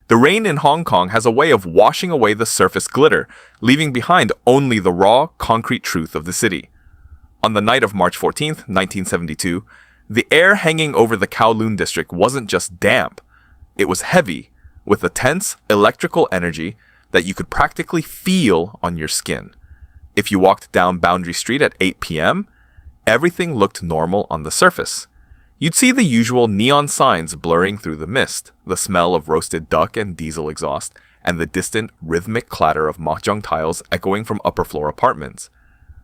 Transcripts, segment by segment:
The rain in Hong Kong has a way of washing away the surface glitter, leaving behind only the raw, concrete truth of the city. On the night of March 14th, 1972, the air hanging over the Kowloon district wasn't just damp. It was heavy, with a tense electrical energy that you could practically feel on your skin. If you walked down Boundary Street at 8 p.m., everything looked normal on the surface. You'd see the usual neon signs blurring through the mist, the smell of roasted duck and diesel exhaust, and the distant, rhythmic clatter of mahjong tiles echoing from upper-floor apartments.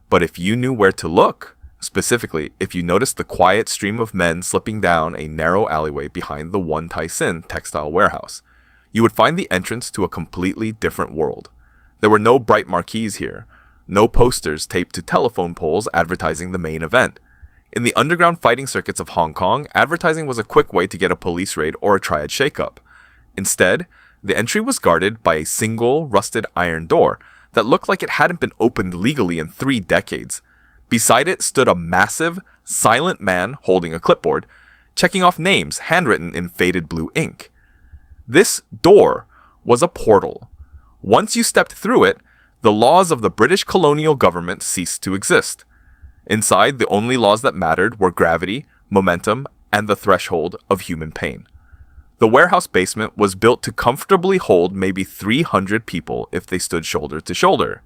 But if you knew where to look, specifically if you noticed the quiet stream of men slipping down a narrow alleyway behind the One Tai Sin textile warehouse, you would find the entrance to a completely different world. There were no bright marquees here, no posters taped to telephone poles advertising the main event. In the underground fighting circuits of Hong Kong, advertising was a quick way to get a police raid or a triad shakeup. Instead, the entry was guarded by a single rusted iron door that looked like it hadn't been opened legally in 3 decades. Beside it stood a massive, silent man holding a clipboard, checking off names handwritten in faded blue ink. This door was a portal. Once you stepped through it, the laws of the British colonial government ceased to exist. Inside, the only laws that mattered were gravity, momentum, and the threshold of human pain. The warehouse basement was built to comfortably hold maybe 300 people if they stood shoulder to shoulder.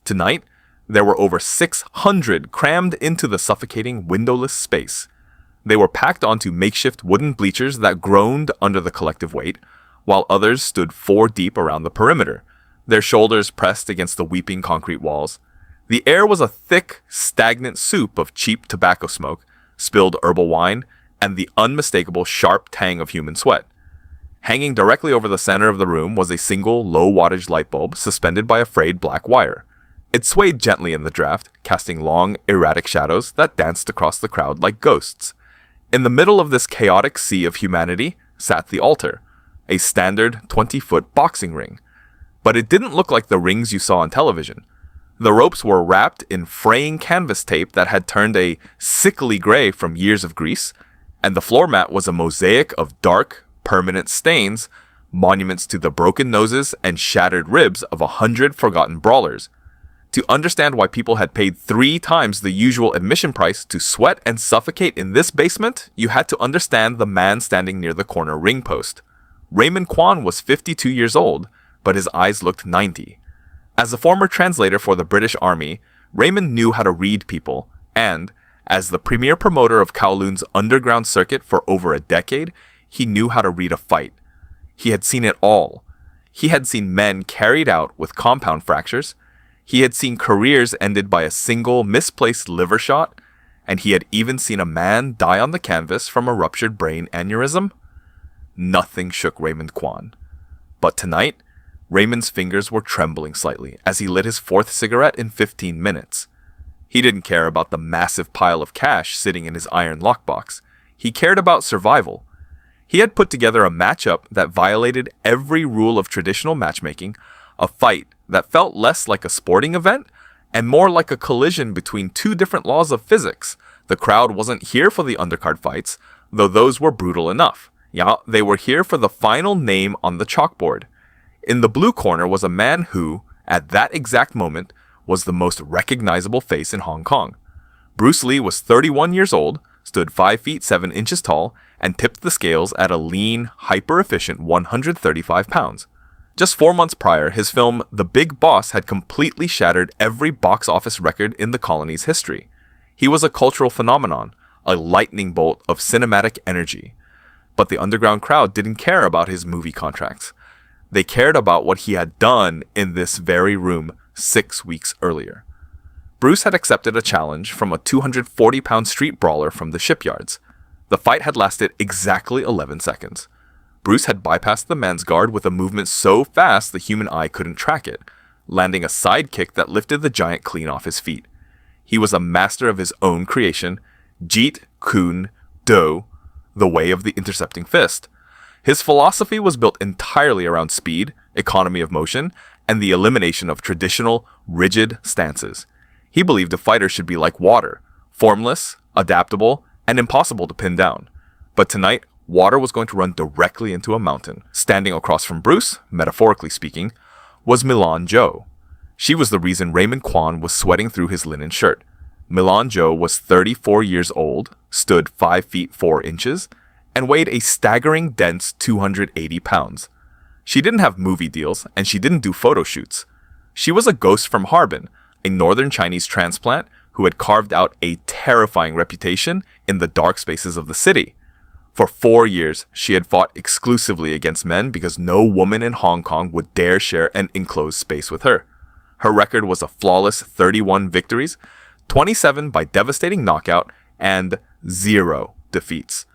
Tonight, there were over 600 crammed into the suffocating windowless space. They were packed onto makeshift wooden bleachers that groaned under the collective weight, while others stood 4 deep around the perimeter, their shoulders pressed against the weeping concrete walls. The air was a thick, stagnant soup of cheap tobacco smoke, spilled herbal wine, and the unmistakable sharp tang of human sweat. Hanging directly over the center of the room was a single low-wattage light bulb suspended by a frayed black wire. It swayed gently in the draft, casting long, erratic shadows that danced across the crowd like ghosts. In the middle of this chaotic sea of humanity sat the altar, a standard 20-foot boxing ring. But it didn't look like the rings you saw on television. The ropes were wrapped in fraying canvas tape that had turned a sickly gray from years of grease, and the floor mat was a mosaic of dark, permanent stains, monuments to the broken noses and shattered ribs of 100 forgotten brawlers. To understand why people had paid 3 times the usual admission price to sweat and suffocate in this basement, you had to understand the man standing near the corner ring post. Raymond Kwan was 52 years old, but his eyes looked 90. As a former translator for the British Army, Raymond knew how to read people, and, as the premier promoter of Kowloon's underground circuit for over a decade, he knew how to read a fight. He had seen it all. He had seen men carried out with compound fractures. He had seen careers ended by a single misplaced liver shot, and he had even seen a man die on the canvas from a ruptured brain aneurysm. Nothing shook Raymond Kwan. But tonight, Raymond's fingers were trembling slightly as he lit his 4th cigarette in 15 minutes. He didn't care about the massive pile of cash sitting in his iron lockbox. He cared about survival. He had put together a matchup that violated every rule of traditional matchmaking, a fight that felt less like a sporting event and more like a collision between 2 different laws of physics. The crowd wasn't here for the undercard fights, though those were brutal enough. Yeah, they were here for the final name on the chalkboard. In the blue corner was a man who, at that exact moment, was the most recognizable face in Hong Kong. Bruce Lee was 31 years old, stood 5 feet 7 inches tall, and tipped the scales at a lean, hyper-efficient 135 pounds. Just 4 months prior, his film The Big Boss had completely shattered every box office record in the colony's history. He was a cultural phenomenon, a lightning bolt of cinematic energy. But the underground crowd didn't care about his movie contracts. They cared about what he had done in this very room 6 weeks earlier. Bruce had accepted a challenge from a 240-pound street brawler from the shipyards. The fight had lasted exactly 11 seconds. Bruce had bypassed the man's guard with a movement so fast the human eye couldn't track it, landing a side kick that lifted the giant clean off his feet. He was a master of his own creation, Jeet Kune Do, the way of the intercepting fist. His philosophy was built entirely around speed, economy of motion, and the elimination of traditional, rigid stances. He believed a fighter should be like water, formless, adaptable, and impossible to pin down. But tonight, water was going to run directly into a mountain. Standing across from Bruce, metaphorically speaking, was Milan Jo. She was the reason Raymond Kwan was sweating through his linen shirt. Milan Jo was 34 years old, stood 5 feet 4 inches, and weighed a staggering dense 280 pounds. She didn't have movie deals, and she didn't do photo shoots. She was a ghost from Harbin, a northern Chinese transplant who had carved out a terrifying reputation in the dark spaces of the city. For 4 years, she had fought exclusively against men because no woman in Hong Kong would dare share an enclosed space with her. Her record was a flawless 31 victories, 27 by devastating knockout, and 0 defeats.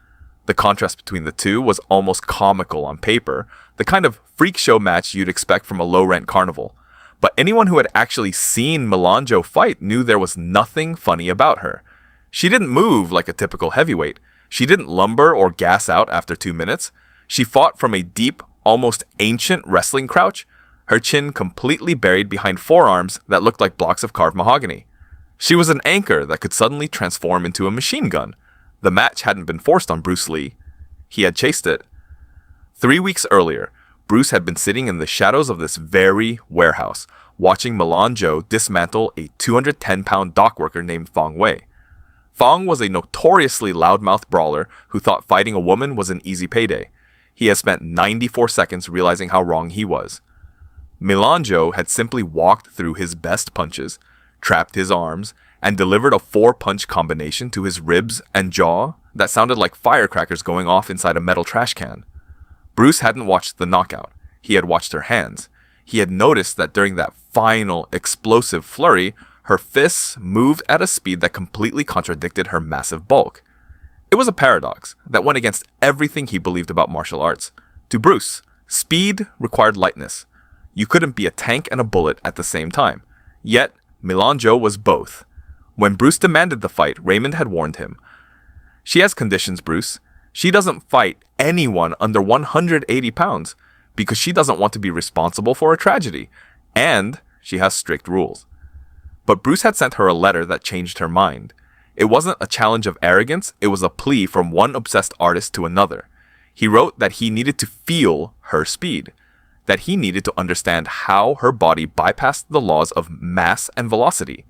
The contrast between the two was almost comical on paper, the kind of freak show match you'd expect from a low-rent carnival. But anyone who had actually seen Milan Jo fight knew there was nothing funny about her. She didn't move like a typical heavyweight. She didn't lumber or gas out after 2 minutes. She fought from a deep, almost ancient wrestling crouch, her chin completely buried behind forearms that looked like blocks of carved mahogany. She was an anchor that could suddenly transform into a machine gun. The match hadn't been forced on Bruce Lee. He had chased it. 3 weeks earlier, Bruce had been sitting in the shadows of this very warehouse, watching Milan Jo dismantle a 210-pound dock worker named Fong Wei. Fong was a notoriously loudmouth brawler who thought fighting a woman was an easy payday. He had spent 94 seconds realizing how wrong he was. Milan Jo had simply walked through his best punches, trapped his arms, and delivered a 4-punch combination to his ribs and jaw that sounded like firecrackers going off inside a metal trash can. Bruce hadn't watched the knockout. He had watched her hands. He had noticed that during that final explosive flurry, her fists moved at a speed that completely contradicted her massive bulk. It was a paradox that went against everything he believed about martial arts. To Bruce, speed required lightness. You couldn't be a tank and a bullet at the same time. Yet, Milan Jo was both. When Bruce demanded the fight, Raymond had warned him. She has conditions, Bruce. She doesn't fight anyone under 180 pounds because she doesn't want to be responsible for a tragedy, and she has strict rules. But Bruce had sent her a letter that changed her mind. It wasn't a challenge of arrogance, it was a plea from one obsessed artist to another. He wrote that he needed to feel her speed, that he needed to understand how her body bypassed the laws of mass and velocity.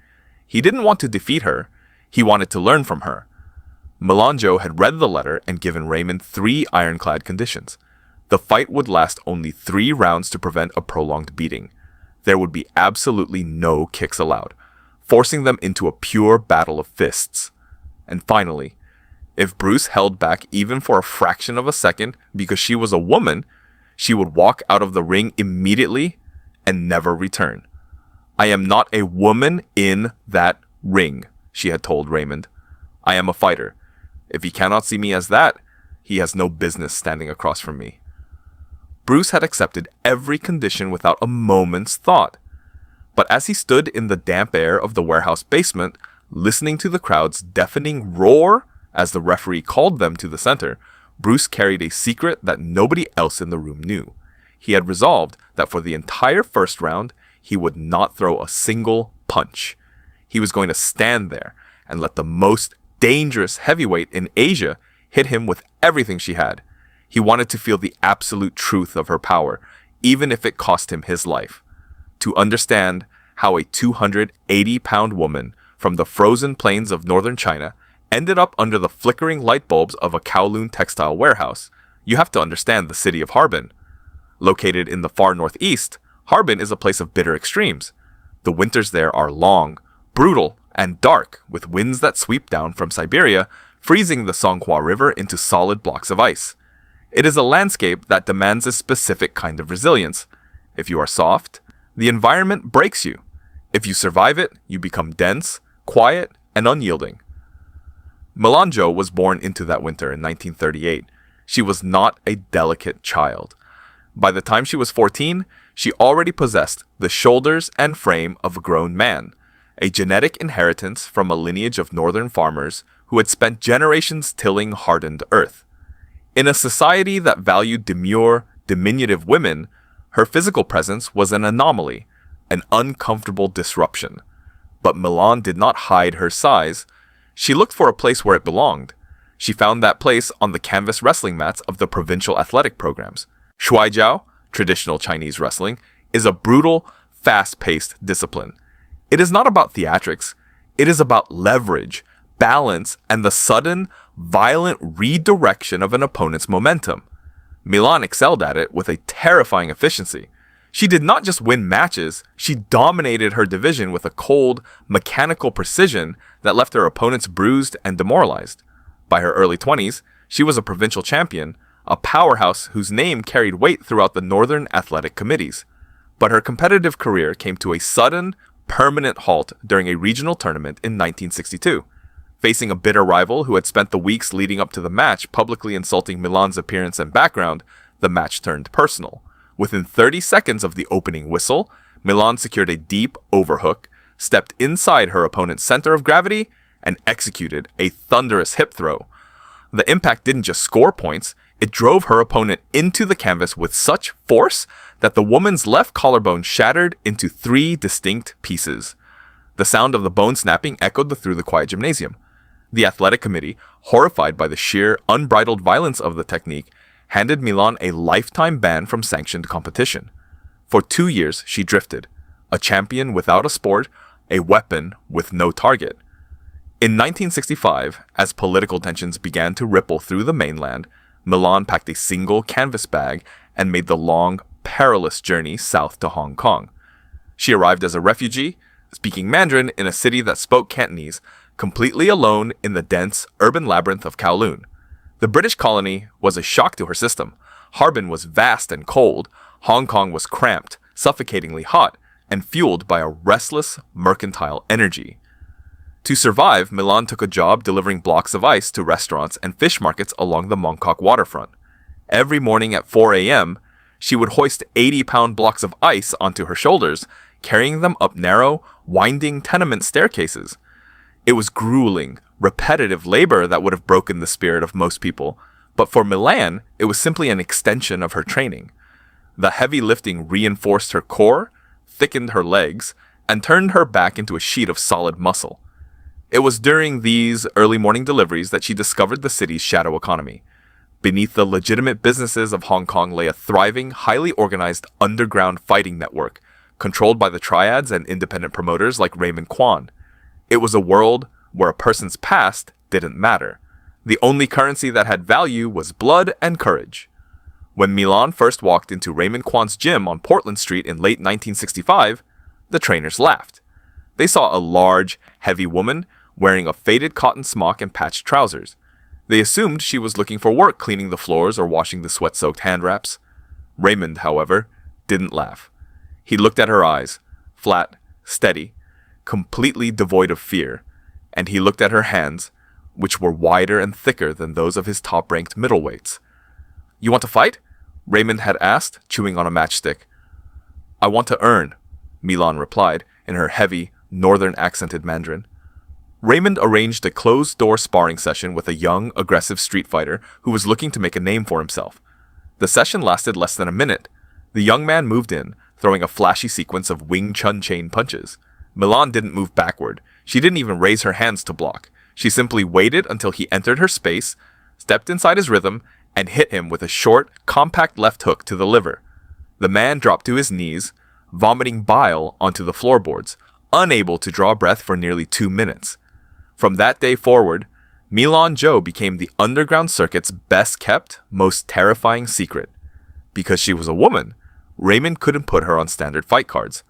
He didn't want to defeat her, he wanted to learn from her. Milan Jo had read the letter and given Raymond 3 ironclad conditions. The fight would last only 3 rounds to prevent a prolonged beating. There would be absolutely no kicks allowed, forcing them into a pure battle of fists. And finally, if Bruce held back even for a fraction of a second because she was a woman, she would walk out of the ring immediately and never return. "I am not a woman in that ring," she had told Raymond. "I am a fighter. If he cannot see me as that, he has no business standing across from me." Bruce had accepted every condition without a moment's thought. But as he stood in the damp air of the warehouse basement, listening to the crowd's deafening roar as the referee called them to the center, Bruce carried a secret that nobody else in the room knew. He had resolved that for the entire first round, he would not throw a single punch. He was going to stand there and let the most dangerous heavyweight in Asia hit him with everything she had. He wanted to feel the absolute truth of her power, even if it cost him his life. To understand how a 280-pound woman from the frozen plains of northern China ended up under the flickering light bulbs of a Kowloon textile warehouse, you have to understand the city of Harbin. Located in the far northeast, Harbin is a place of bitter extremes. The winters there are long, brutal, and dark, with winds that sweep down from Siberia, freezing the Songhua River into solid blocks of ice. It is a landscape that demands a specific kind of resilience. If you are soft, the environment breaks you. If you survive it, you become dense, quiet, and unyielding. Milan Jo was born into that winter in 1938. She was not a delicate child. By the time she was 14, she already possessed the shoulders and frame of a grown man, a genetic inheritance from a lineage of northern farmers who had spent generations tilling hardened earth. In a society that valued demure, diminutive women, her physical presence was an anomaly, an uncomfortable disruption. But Milan did not hide her size. She looked for a place where it belonged. She found that place on the canvas wrestling mats of the provincial athletic programs. Shuaijiao, traditional Chinese wrestling, is a brutal, fast-paced discipline. It is not about theatrics. It is about leverage, balance, and the sudden, violent redirection of an opponent's momentum. Milan excelled at it with a terrifying efficiency. She did not just win matches, she dominated her division with a cold, mechanical precision that left her opponents bruised and demoralized. By her early 20s, she was a provincial champion, a powerhouse whose name carried weight throughout the northern athletic committees. But her competitive career came to a sudden, permanent halt during a regional tournament in 1962. Facing a bitter rival who had spent the weeks leading up to the match publicly insulting Milan's appearance and background, the match turned personal. Within 30 seconds of the opening whistle, Milan secured a deep overhook, stepped inside her opponent's center of gravity, and executed a thunderous hip throw. The impact didn't just score points, it drove her opponent into the canvas with such force that the woman's left collarbone shattered into 3 distinct pieces. The sound of the bone snapping echoed through the quiet gymnasium. The athletic committee, horrified by the sheer, unbridled violence of the technique, handed Milan a lifetime ban from sanctioned competition. For 2 years, she drifted, a champion without a sport, a weapon with no target. In 1965, as political tensions began to ripple through the mainland, Milan packed a single canvas bag and made the long, perilous journey south to Hong Kong. She arrived as a refugee, speaking Mandarin in a city that spoke Cantonese, completely alone in the dense, urban labyrinth of Kowloon. The British colony was a shock to her system. Harbin was vast and cold, Hong Kong was cramped, suffocatingly hot, and fueled by a restless, mercantile energy. To survive, Milan took a job delivering blocks of ice to restaurants and fish markets along the Mongkok waterfront. Every morning at 4 a.m., she would hoist 80-pound blocks of ice onto her shoulders, carrying them up narrow, winding tenement staircases. It was grueling, repetitive labor that would have broken the spirit of most people, but for Milan, it was simply an extension of her training. The heavy lifting reinforced her core, thickened her legs, and turned her back into a sheet of solid muscle. It was during these early morning deliveries that she discovered the city's shadow economy. Beneath the legitimate businesses of Hong Kong lay a thriving, highly organized underground fighting network, controlled by the triads and independent promoters like Raymond Kwan. It was a world where a person's past didn't matter. The only currency that had value was blood and courage. When Milan first walked into Raymond Kwan's gym on Portland Street in late 1965, the trainers laughed. They saw a large, heavy woman wearing a faded cotton smock and patched trousers. They assumed she was looking for work cleaning the floors or washing the sweat-soaked hand wraps. Raymond, however, didn't laugh. He looked at her eyes, flat, steady, completely devoid of fear, and he looked at her hands, which were wider and thicker than those of his top-ranked middleweights. "You want to fight?" Raymond had asked, chewing on a matchstick. "I want to earn," Milan replied in her heavy, northern-accented Mandarin. Raymond arranged a closed-door sparring session with a young, aggressive street fighter who was looking to make a name for himself. The session lasted less than a minute. The young man moved in, throwing a flashy sequence of Wing Chun chain punches. Milan didn't move backward. She didn't even raise her hands to block. She simply waited until he entered her space, stepped inside his rhythm, and hit him with a short, compact left hook to the liver. The man dropped to his knees, vomiting bile onto the floorboards, unable to draw breath for nearly 2 minutes. From that day forward, Milan Jo became the underground circuit's best-kept, most terrifying secret. Because she was a woman, Raymond couldn't put her on standard fight cards.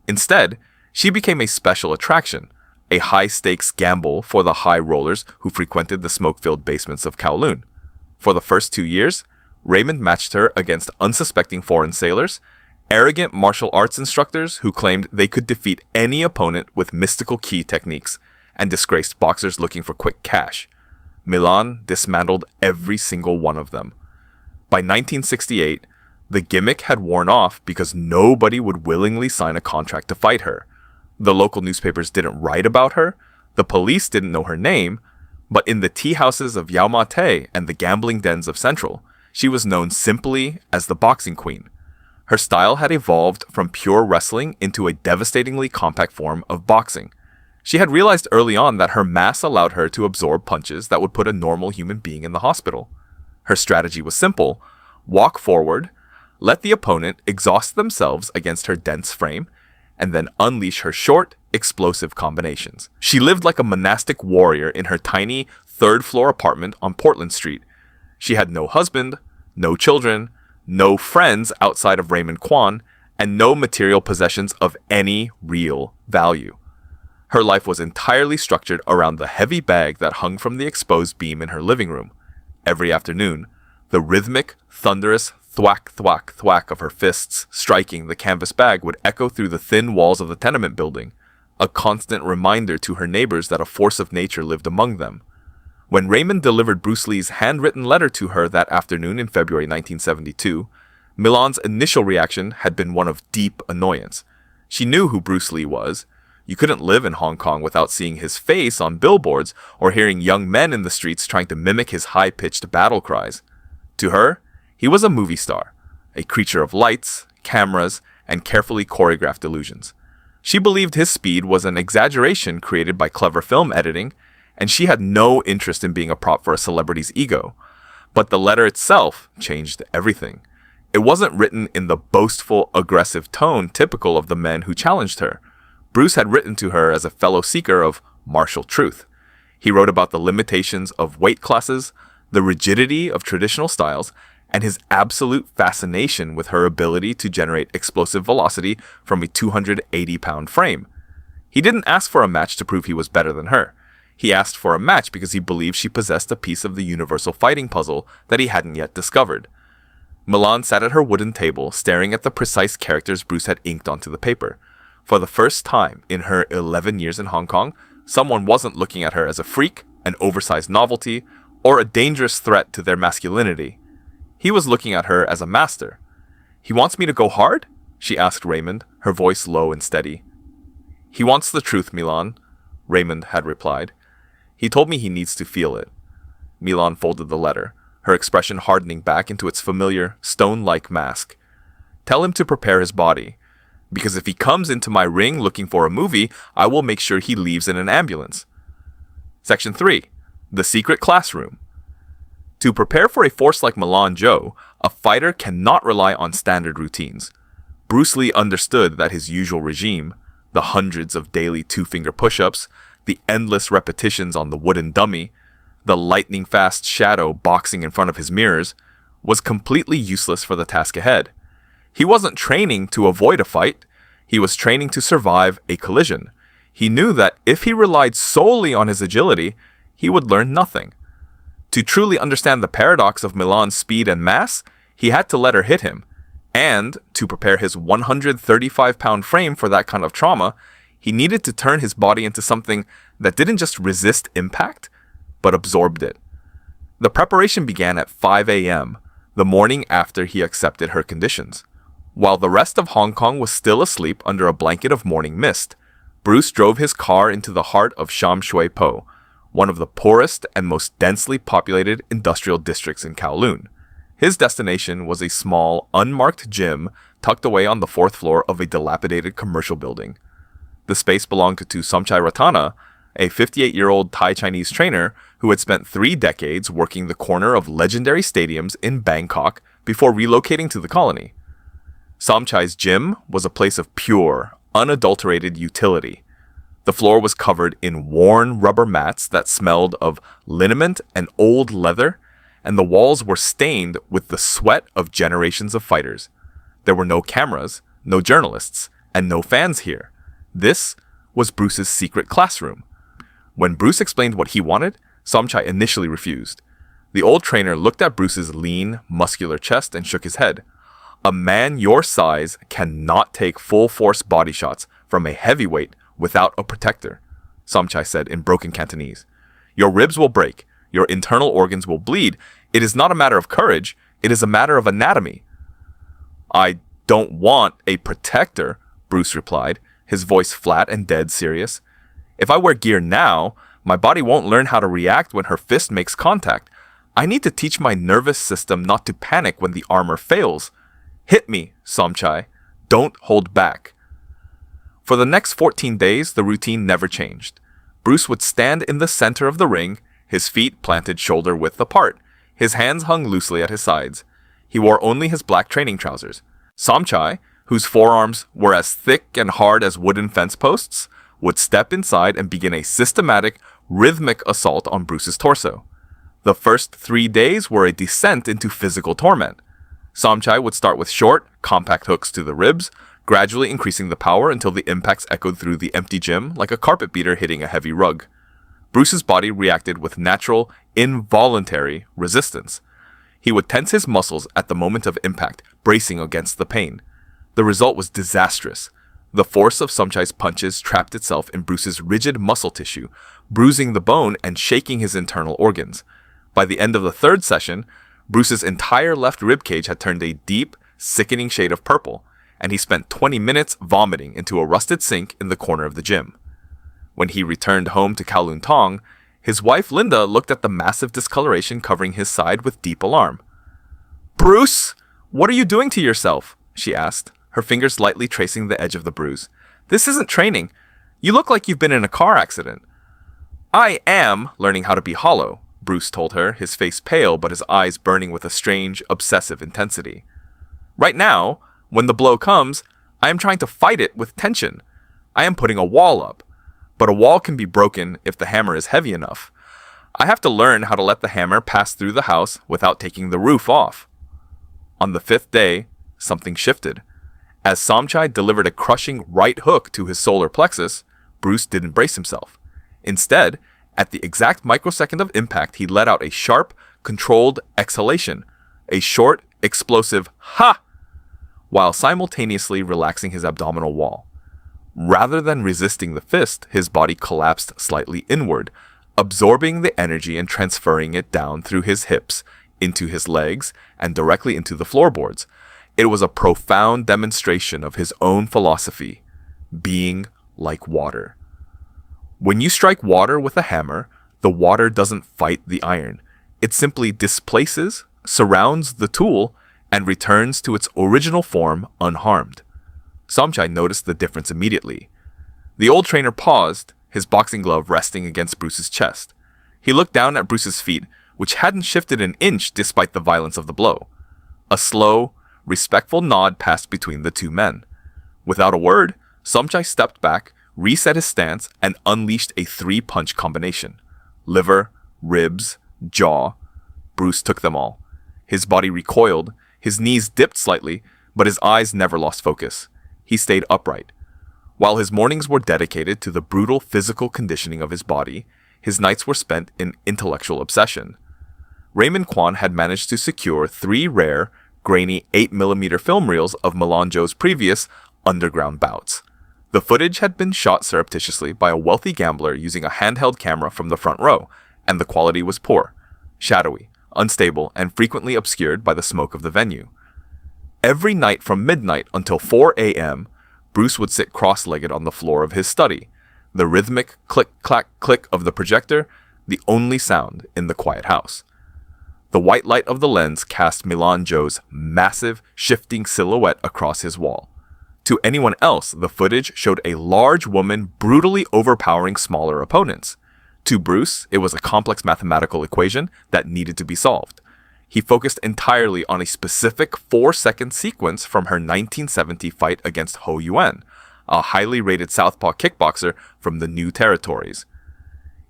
Instead, she became a special attraction, a high-stakes gamble for the high rollers who frequented the smoke-filled basements of Kowloon. For the first 2 years, Raymond matched her against unsuspecting foreign sailors, arrogant martial arts instructors who claimed they could defeat any opponent with mystical key techniques, and disgraced boxers looking for quick cash. Milan dismantled every single one of them. By 1968, the gimmick had worn off because nobody would willingly sign a contract to fight her. The local newspapers didn't write about her, the police didn't know her name, but in the tea houses of Yau Ma Tei and the gambling dens of Central, she was known simply as the Boxing Queen. Her style had evolved from pure wrestling into a devastatingly compact form of boxing. She had realized early on that her mass allowed her to absorb punches that would put a normal human being in the hospital. Her strategy was simple: walk forward, let the opponent exhaust themselves against her dense frame, and then unleash her short, explosive combinations. She lived like a monastic warrior in her tiny third-floor apartment on Portland Street. She had no husband, no children, no friends outside of Raymond Kwan, and no material possessions of any real value. Her life was entirely structured around the heavy bag that hung from the exposed beam in her living room. Every afternoon, the rhythmic, thunderous thwack, thwack, thwack of her fists striking the canvas bag would echo through the thin walls of the tenement building, a constant reminder to her neighbors that a force of nature lived among them. When Raymond delivered Bruce Lee's handwritten letter to her that afternoon in February 1972, Milan's initial reaction had been one of deep annoyance. She knew who Bruce Lee was. You couldn't live in Hong Kong without seeing his face on billboards or hearing young men in the streets trying to mimic his high-pitched battle cries. To her, he was a movie star, a creature of lights, cameras, and carefully choreographed illusions. She believed his speed was an exaggeration created by clever film editing, and she had no interest in being a prop for a celebrity's ego. But the letter itself changed everything. It wasn't written in the boastful, aggressive tone typical of the men who challenged her. Bruce had written to her as a fellow seeker of martial truth. He wrote about the limitations of weight classes, the rigidity of traditional styles, and his absolute fascination with her ability to generate explosive velocity from a 280-pound frame. He didn't ask for a match to prove he was better than her. He asked for a match because he believed she possessed a piece of the universal fighting puzzle that he hadn't yet discovered. Milan sat at her wooden table, staring at the precise characters Bruce had inked onto the paper. For the first time in her 11 years in Hong Kong, someone wasn't looking at her as a freak, an oversized novelty, or a dangerous threat to their masculinity. He was looking at her as a master. "He wants me to go hard?" she asked Raymond, her voice low and steady. "He wants the truth, Milan," Raymond had replied. "He told me he needs to feel it." Milan folded the letter, her expression hardening back into its familiar, stone-like mask. "Tell him to prepare his body, because if he comes into my ring looking for a movie, I will make sure he leaves in an ambulance." Section 3. The Secret Classroom. To prepare for a force like Milan Joe, a fighter cannot rely on standard routines. Bruce Lee understood that his usual regime, the hundreds of daily two-finger push-ups, the endless repetitions on the wooden dummy, the lightning-fast shadow boxing in front of his mirrors, was completely useless for the task ahead. He wasn't training to avoid a fight. He was training to survive a collision. He knew that if he relied solely on his agility, he would learn nothing. To truly understand the paradox of Milan's speed and mass, he had to let her hit him. And, to prepare his 135-pound frame for that kind of trauma, he needed to turn his body into something that didn't just resist impact, but absorbed it. The preparation began at 5 a.m., the morning after he accepted her conditions. While the rest of Hong Kong was still asleep under a blanket of morning mist, Bruce drove his car into the heart of Sham Shui Po, one of the poorest and most densely populated industrial districts in Kowloon. His destination was a small, unmarked gym tucked away on the fourth floor of a dilapidated commercial building. The space belonged to Somchai Ratana, a 58-year-old Thai-Chinese trainer who had spent 3 decades working the corner of legendary stadiums in Bangkok before relocating to the colony. Somchai's gym was a place of pure, unadulterated utility. The floor was covered in worn rubber mats that smelled of liniment and old leather, and the walls were stained with the sweat of generations of fighters. There were no cameras, no journalists, and no fans here. This was Bruce's secret classroom. When Bruce explained what he wanted, Somchai initially refused. The old trainer looked at Bruce's lean, muscular chest and shook his head. "A man your size cannot take full-force body shots from a heavyweight without a protector," Somchai said in broken Cantonese. "Your ribs will break. Your internal organs will bleed. It is not a matter of courage. It is a matter of anatomy." "I don't want a protector," Bruce replied, his voice flat and dead serious. "If I wear gear now, my body won't learn how to react when her fist makes contact. I need to teach my nervous system not to panic when the armor fails. Hit me, Somchai. Don't hold back." For For the next 14 days, the routine never changed. Bruce would stand in the center of the ring, his feet planted shoulder-width apart. His hands hung loosely at his sides. He wore only his black training trousers. Somchai, whose forearms were as thick and hard as wooden fence posts, would step inside and begin a systematic, rhythmic assault on Bruce's torso. The first 3 days were a descent into physical torment. Somchai would start with short, compact hooks to the ribs, gradually increasing the power until the impacts echoed through the empty gym like a carpet beater hitting a heavy rug. Bruce's body reacted with natural, involuntary resistance. He would tense his muscles at the moment of impact, bracing against the pain. The result was disastrous. The force of Somchai's punches trapped itself in Bruce's rigid muscle tissue, bruising the bone and shaking his internal organs. By the end of the third session, Bruce's entire left ribcage had turned a deep, sickening shade of purple, and he spent 20 minutes vomiting into a rusted sink in the corner of the gym. When he returned home to Kowloon Tong, his wife Linda looked at the massive discoloration covering his side with deep alarm. "Bruce, what are you doing to yourself?" she asked, her fingers lightly tracing the edge of the bruise. "This isn't training. You look like you've been in a car accident." "I am learning how to be hollow," Bruce told her, his face pale but his eyes burning with a strange, obsessive intensity. "Right now, when the blow comes, I am trying to fight it with tension. I am putting a wall up. But a wall can be broken if the hammer is heavy enough. I have to learn how to let the hammer pass through the house without taking the roof off." On the 5th day, something shifted. As Somchai delivered a crushing right hook to his solar plexus, Bruce didn't brace himself. Instead, at the exact microsecond of impact, he let out a sharp, controlled exhalation, a short, explosive "ha!" while simultaneously relaxing his abdominal wall. Rather than resisting the fist, his body collapsed slightly inward, absorbing the energy and transferring it down through his hips, into his legs, and directly into the floorboards. It was a profound demonstration of his own philosophy, being like water. When you strike water with a hammer, the water doesn't fight the iron. It simply displaces, surrounds the tool, and returns to its original form unharmed. Somchai noticed the difference immediately. The old trainer paused, his boxing glove resting against Bruce's chest. He looked down at Bruce's feet, which hadn't shifted an inch despite the violence of the blow. A slow, respectful nod passed between the two men. Without a word, Somchai stepped back, reset his stance, and unleashed a 3-punch combination. Liver, ribs, jaw. Bruce took them all. His body recoiled, his knees dipped slightly, but his eyes never lost focus. He stayed upright. While his mornings were dedicated to the brutal physical conditioning of his body, his nights were spent in intellectual obsession. Raymond Kwan had managed to secure 3 rare, grainy 8mm film reels of Milanjo's previous underground bouts. The footage had been shot surreptitiously by a wealthy gambler using a handheld camera from the front row, and the quality was poor, shadowy, unstable, and frequently obscured by the smoke of the venue. Every night from midnight until 4 a.m., Bruce would sit cross-legged on the floor of his study, the rhythmic click-clack-click of the projector, the only sound in the quiet house. The white light of the lens cast Milanjo's massive, shifting silhouette across his wall. To anyone else, the footage showed a large woman brutally overpowering smaller opponents. To Bruce, it was a complex mathematical equation that needed to be solved. He focused entirely on a specific 4-second sequence from her 1970 fight against Ho Yuan, a highly rated southpaw kickboxer from the New Territories.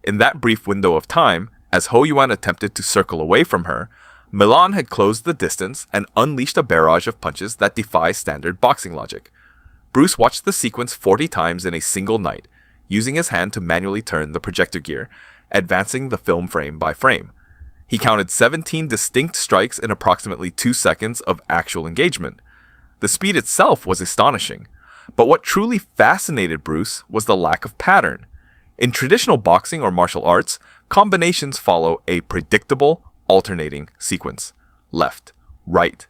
In that brief window of time, as Ho Yuan attempted to circle away from her, Milan had closed the distance and unleashed a barrage of punches that defy standard boxing logic. Bruce watched the sequence 40 times in a single night, using his hand to manually turn the projector gear, advancing the film frame by frame. He counted 17 distinct strikes in approximately 2 seconds of actual engagement. The speed itself was astonishing, but what truly fascinated Bruce was the lack of pattern. In traditional boxing or martial arts, combinations follow a predictable, alternating sequence. Left, right,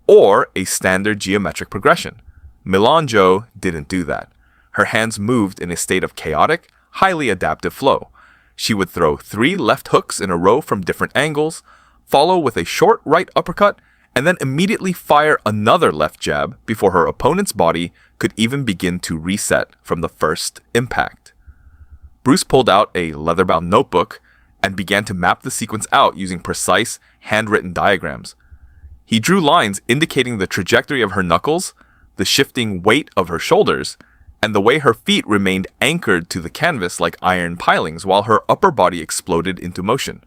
or a standard geometric progression. Milanjo didn't do that. Her hands moved in a state of chaotic, highly adaptive flow. She would throw 3 left hooks in a row from different angles, follow with a short right uppercut, and then immediately fire another left jab before her opponent's body could even begin to reset from the first impact. Bruce pulled out a leather-bound notebook and began to map the sequence out using precise, handwritten diagrams. He drew lines indicating the trajectory of her knuckles, the shifting weight of her shoulders, and the way her feet remained anchored to the canvas like iron pilings while her upper body exploded into motion.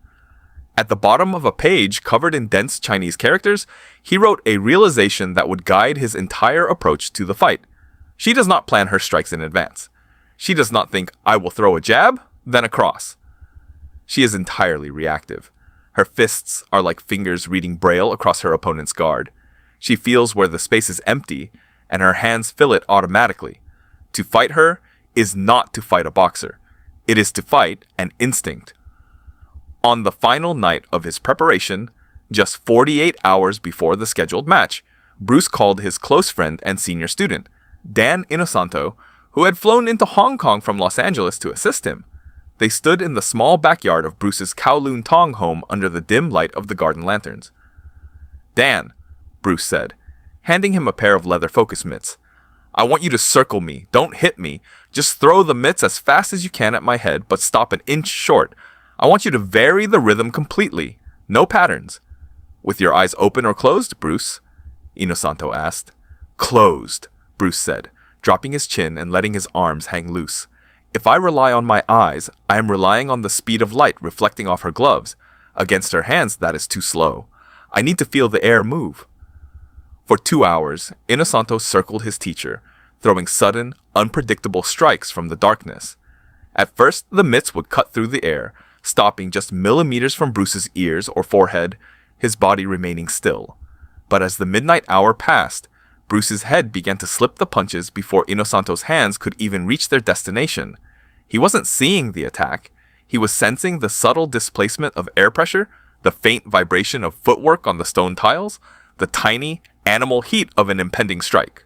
At the bottom of a page covered in dense Chinese characters, he wrote a realization that would guide his entire approach to the fight. She does not plan her strikes in advance. She does not think, I will throw a jab, then a cross. She is entirely reactive. Her fists are like fingers reading braille across her opponent's guard. She feels where the space is empty, and her hands fill it automatically. To fight her is not to fight a boxer. It is to fight an instinct. On the final night of his preparation, just 48 hours before the scheduled match, Bruce called his close friend and senior student, Dan Inosanto, who had flown into Hong Kong from Los Angeles to assist him. They stood in the small backyard of Bruce's Kowloon Tong home under the dim light of the garden lanterns. Dan, Bruce said, handing him a pair of leather focus mitts. I want you to circle me. Don't hit me. Just throw the mitts as fast as you can at my head, but stop an inch short. I want you to vary the rhythm completely. No patterns. With your eyes open or closed, Bruce? Inosanto asked. Closed, Bruce said, dropping his chin and letting his arms hang loose. If I rely on my eyes, I am relying on the speed of light reflecting off her gloves. Against her hands, that is too slow. I need to feel the air move. For 2 hours, Inosanto circled his teacher, throwing sudden, unpredictable strikes from the darkness. At first, the mitts would cut through the air, stopping just millimeters from Bruce's ears or forehead, his body remaining still. But as the midnight hour passed, Bruce's head began to slip the punches before Inosanto's hands could even reach their destination. He wasn't seeing the attack. He was sensing the subtle displacement of air pressure, the faint vibration of footwork on the stone tiles, the tiny, animal heat of an impending strike.